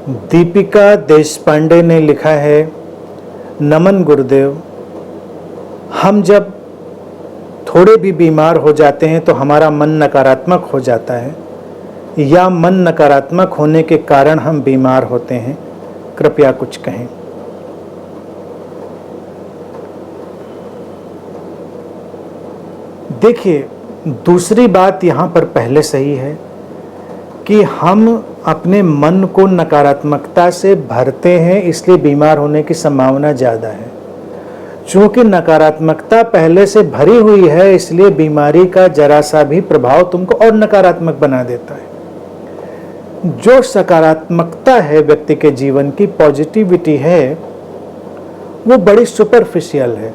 दीपिका देशपांडे ने लिखा है, नमन गुरुदेव। हम जब थोड़े भी बीमार हो जाते हैं तो हमारा मन नकारात्मक हो जाता है, या मन नकारात्मक होने के कारण हम बीमार होते हैं। कृपया कुछ कहें। देखिए, दूसरी बात यहाँ पर पहले सही है कि हम अपने मन को नकारात्मकता से भरते हैं, इसलिए बीमार होने की संभावना ज़्यादा है। चूँकि नकारात्मकता पहले से भरी हुई है, इसलिए बीमारी का जरा सा भी प्रभाव तुमको और नकारात्मक बना देता है। जो सकारात्मकता है व्यक्ति के जीवन की, पॉजिटिविटी है, वो बड़ी सुपरफिशियल है।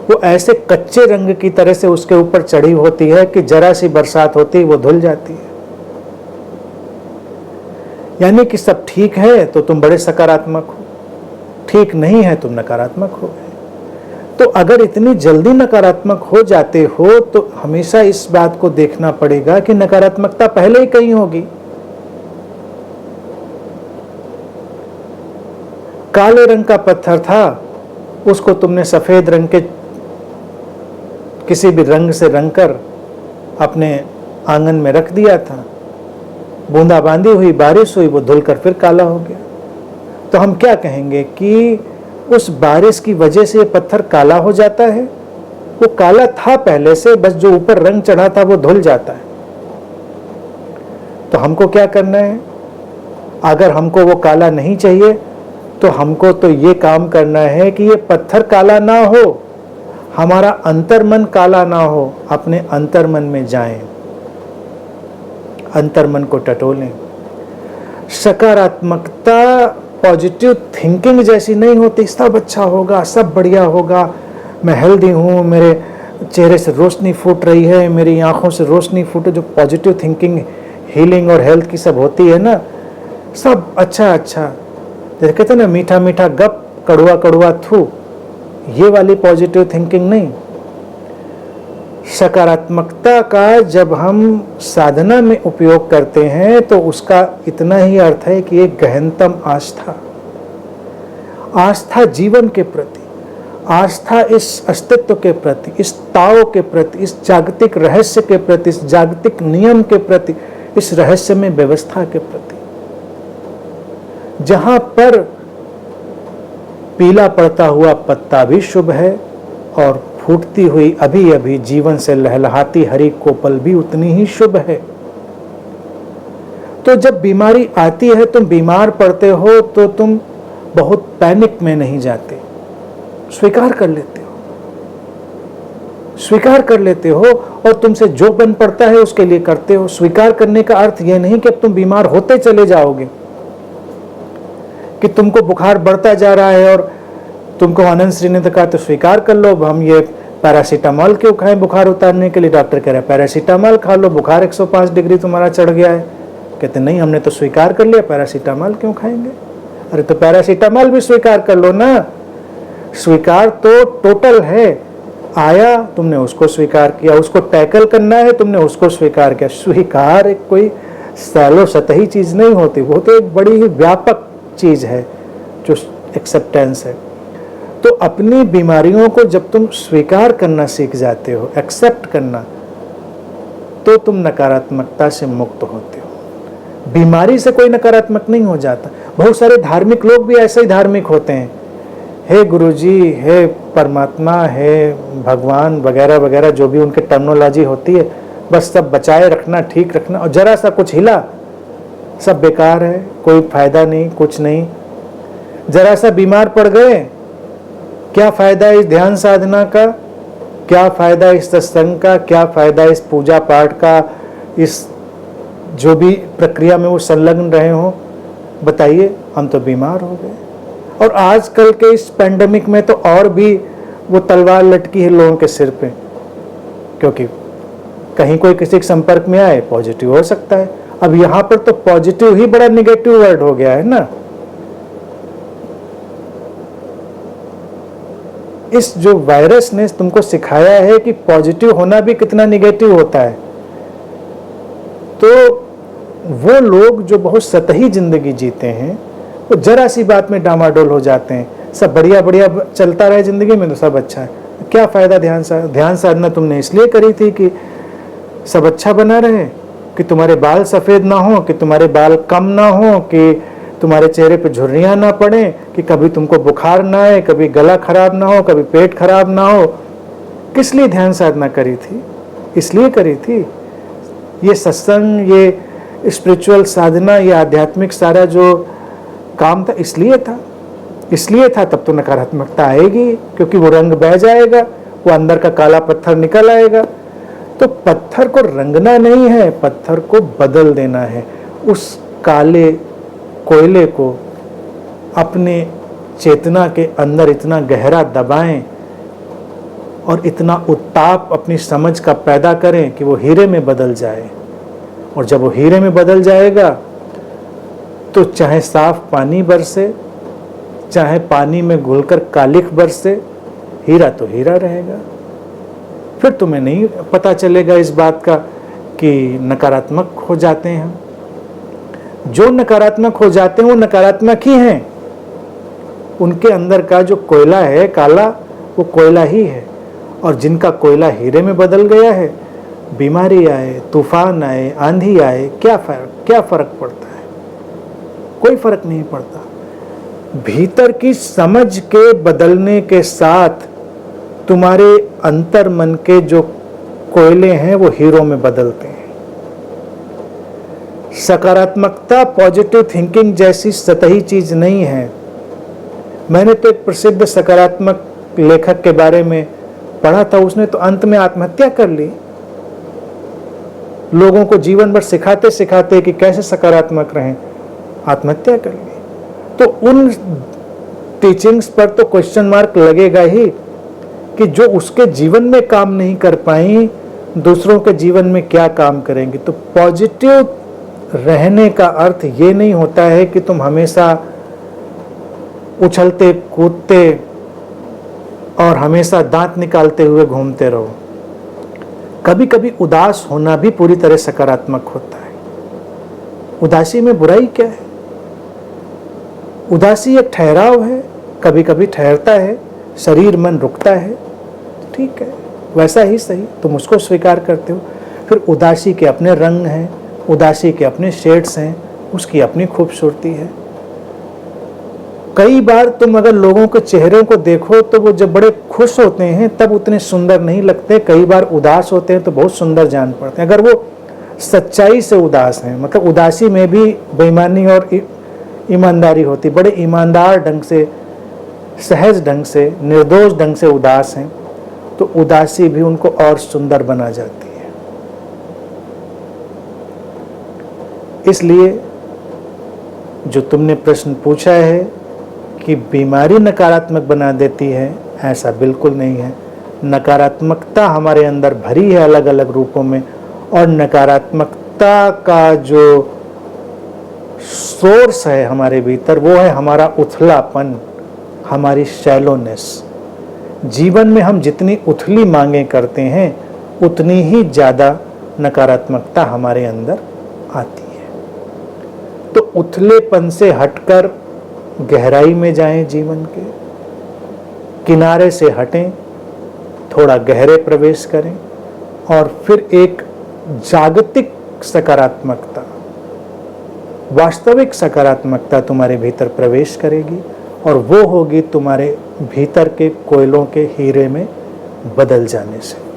वो ऐसे कच्चे रंग की तरह से उसके ऊपर चढ़ी होती है कि जरा सी बरसात होती है वो धुल जाती है। यानी कि सब ठीक है तो तुम बड़े सकारात्मक हो, ठीक नहीं है तुम नकारात्मक हो गए। तो अगर इतनी जल्दी नकारात्मक हो जाते हो तो हमेशा इस बात को देखना पड़ेगा कि नकारात्मकता पहले ही कहीं होगी। काले रंग का पत्थर था, उसको तुमने सफेद रंग के किसी भी रंग से रंग कर अपने आंगन में रख दिया था। बूंदाबांदी हुई, बारिश हुई, वो धुलकर फिर काला हो गया। तो हम क्या कहेंगे कि उस बारिश की वजह से ये पत्थर काला हो जाता है? वो काला था पहले से, बस जो ऊपर रंग चढ़ा था वो धुल जाता है। तो हमको क्या करना है? अगर हमको वो काला नहीं चाहिए तो हमको तो ये काम करना है कि ये पत्थर काला ना हो, हमारा अंतर्मन काला ना हो। अपने अंतर्मन में जाएं, अंतर्मन को टटोलें। सकारात्मकता पॉजिटिव थिंकिंग जैसी नहीं होती, सब अच्छा होगा, सब बढ़िया होगा, मैं हेल्दी हूँ, मेरे चेहरे से रोशनी फूट रही है, मेरी आंखों से रोशनी फूटे। जो पॉजिटिव थिंकिंग हीलिंग और हेल्थ की सब होती है ना, सब अच्छा अच्छा, जैसे कहते हैं ना, मीठा मीठा गप, कड़वा कड़वा थू, ये वाली पॉजिटिव थिंकिंग नहीं। सकारात्मकता का जब हम साधना में उपयोग करते हैं तो उसका इतना ही अर्थ है कि एक गहनतम आस्था, आस्था जीवन के प्रति, आस्था इस अस्तित्व के प्रति, इस ताओ के प्रति, इस जागतिक रहस्य के प्रति, इस जागतिक नियम के प्रति, इस रहस्य में व्यवस्था के प्रति। जहां पर पीला पड़ता हुआ पत्ता भी शुभ है और फूटती हुई अभी अभी जीवन से लहलहाती हरी कोपल भी उतनी ही शुभ है। तो जब बीमारी आती है, तुम बीमार पड़ते हो तो तुम बहुत पैनिक में नहीं जाते, स्वीकार कर लेते हो, स्वीकार कर लेते हो और तुमसे जो बन पड़ता है उसके लिए करते हो। स्वीकार करने का अर्थ यह नहीं कि अब तुम बीमार होते चले जाओगे, कि तुमको बुखार बढ़ता जा रहा है और तुमको आनंद श्री ने तो कहा तो स्वीकार कर लो, हम ये पैरासीटामॉल क्यों खाएं बुखार उतारने के लिए? डॉक्टर कह रहा है पैरासीटामॉल खा लो, बुखार 105 डिग्री तुम्हारा चढ़ गया है। कहते नहीं, हमने तो स्वीकार कर लिया, पैरासीटामॉल क्यों खाएंगे? अरे तो पैरासीटामॉल भी स्वीकार कर लो ना। स्वीकार तो टोटल है, आया तुमने उसको स्वीकार किया, उसको टैकल करना है तुमने उसको स्वीकार किया। स्वीकार एक कोई सैलो सतही चीज नहीं होती, वो तो एक बड़ी ही व्यापक चीज है जो एक्सेप्टेंस है। तो अपनी बीमारियों को जब तुम स्वीकार करना सीख जाते हो, एक्सेप्ट करना, तो तुम नकारात्मकता से मुक्त होते हो। बीमारी से कोई नकारात्मक नहीं हो जाता। बहुत सारे धार्मिक लोग भी ऐसे ही धार्मिक होते हैं, हे गुरुजी, हे परमात्मा, हे भगवान वगैरह वगैरह, जो भी उनके टर्मिनोलॉजी होती है, बस सब बचाए रखना, ठीक रखना, और जरा सा कुछ हिला सब बेकार है, कोई फायदा नहीं, कुछ नहीं। जरा सा बीमार पड़ गए, क्या फायदा इस ध्यान साधना का, क्या फायदा इस सत्संग का, क्या फायदा इस पूजा पाठ का, इस जो भी प्रक्रिया में वो संलग्न रहे हो, बताइए, हम तो बीमार हो गए। और आजकल के इस पैंडेमिक में तो और भी वो तलवार लटकी है लोगों के सिर पे, क्योंकि कहीं कोई किसी के संपर्क में आए पॉजिटिव हो सकता है। अब यहां पर तो पॉजिटिव ही बड़ा निगेटिव वर्ड हो गया है ना। इस जो वायरस ने तुमको सिखाया है कि पॉजिटिव होना भी कितना निगेटिव होता है। तो वो लोग जो बहुत सतही जिंदगी जीते हैं, वो जरा सी बात में डामाडोल हो जाते हैं। सब बढ़िया बढ़िया चलता रहे जिंदगी में तो सब अच्छा है, क्या फायदा ध्यान साधना तुमने इसलिए करी थी कि सब अच्छा बना रहे, कि तुम्हारे बाल सफ़ेद ना हो, कि तुम्हारे बाल कम ना हो, कि तुम्हारे चेहरे पे झुर्रियाँ ना पड़े, कि कभी तुमको बुखार ना आए, कभी गला खराब ना हो, कभी पेट खराब ना हो। किस लिए ध्यान साधना करी थी? इसलिए करी थी। ये सत्संग, ये स्पिरिचुअल साधना, ये आध्यात्मिक सारा जो काम था इसलिए था, इसलिए था। तब तो नकारात्मकता आएगी, क्योंकि वो रंग बह जाएगा, वो अंदर का काला पत्थर निकल आएगा। तो पत्थर को रंगना नहीं है, पत्थर को बदल देना है। उस काले कोयले को अपने चेतना के अंदर इतना गहरा दबाएं और इतना उत्ताप अपनी समझ का पैदा करें कि वो हीरे में बदल जाए। और जब वो हीरे में बदल जाएगा तो चाहे साफ पानी बरसे, चाहे पानी में घुलकर कालिख बरसे, हीरा तो हीरा रहेगा। फिर तुम्हें नहीं पता चलेगा इस बात का कि नकारात्मक हो जाते हैं। जो नकारात्मक हो जाते हैं वो नकारात्मक ही हैं। उनके अंदर का जो कोयला है काला, वो कोयला ही है। और जिनका कोयला हीरे में बदल गया है, बीमारी आए, तूफान आए, आंधी आए, क्या फर्क पड़ता है? कोई फर्क नहीं पड़ता। भीतर की समझ के बदलने के साथ तुम्हारे अंतर मन के जो कोयले हैं वो हीरो में बदलते हैं। सकारात्मकता, पॉजिटिव थिंकिंग जैसी सतही चीज नहीं है। मैंने तो एक प्रसिद्ध सकारात्मक लेखक के बारे में पढ़ा था, उसने तो अंत में आत्महत्या कर ली। लोगों को जीवन भर सिखाते सिखाते कि कैसे सकारात्मक रहें, आत्महत्या कर ली। तो उन टीचिंग्स पर तो क्वेश्चन मार्क लगेगा ही कि जो उसके जीवन में काम नहीं कर पाई, दूसरों के जीवन में क्या काम करेंगे। तो पॉजिटिव रहने का अर्थ ये नहीं होता है कि तुम हमेशा उछलते कूदते और हमेशा दांत निकालते हुए घूमते रहो। कभी कभी उदास होना भी पूरी तरह सकारात्मक होता है। उदासी में बुराई क्या है? उदासी एक ठहराव है, कभी कभी ठहरता है, शरीर मन रुकता है, ठीक है, वैसा ही सही, तुम उसको स्वीकार करते हो। फिर उदासी के अपने रंग हैं, उदासी के अपने शेड्स हैं, उसकी अपनी खूबसूरती है। कई बार तुम अगर लोगों के चेहरों को देखो तो वो जब बड़े खुश होते हैं तब उतने सुंदर नहीं लगते, कई बार उदास होते हैं तो बहुत सुंदर जान पड़ते हैं। अगर वो सच्चाई से उदास हैं, मतलब उदासी में भी बेईमानी और ईमानदारी होती, बड़े ईमानदार ढंग से, सहज ढंग से, निर्दोष ढंग से उदास हैं, तो उदासी भी उनको और सुंदर बना जाती है। इसलिए जो तुमने प्रश्न पूछा है कि बीमारी नकारात्मक बना देती है, ऐसा बिल्कुल नहीं है। नकारात्मकता हमारे अंदर भरी है अलग अलग रूपों में, और नकारात्मकता का जो सोर्स है हमारे भीतर वो है हमारा उथलापन, हमारी शैलोनेस। जीवन में हम जितनी उथली मांगे करते हैं उतनी ही ज़्यादा नकारात्मकता हमारे अंदर आती है। तो उथलेपन से हटकर गहराई में जाएं, जीवन के किनारे से हटें, थोड़ा गहरे प्रवेश करें, और फिर एक जागतिक सकारात्मकता, वास्तविक सकारात्मकता तुम्हारे भीतर प्रवेश करेगी, और वो होगी तुम्हारे भीतर के कोयलों के हीरे में बदल जाने से।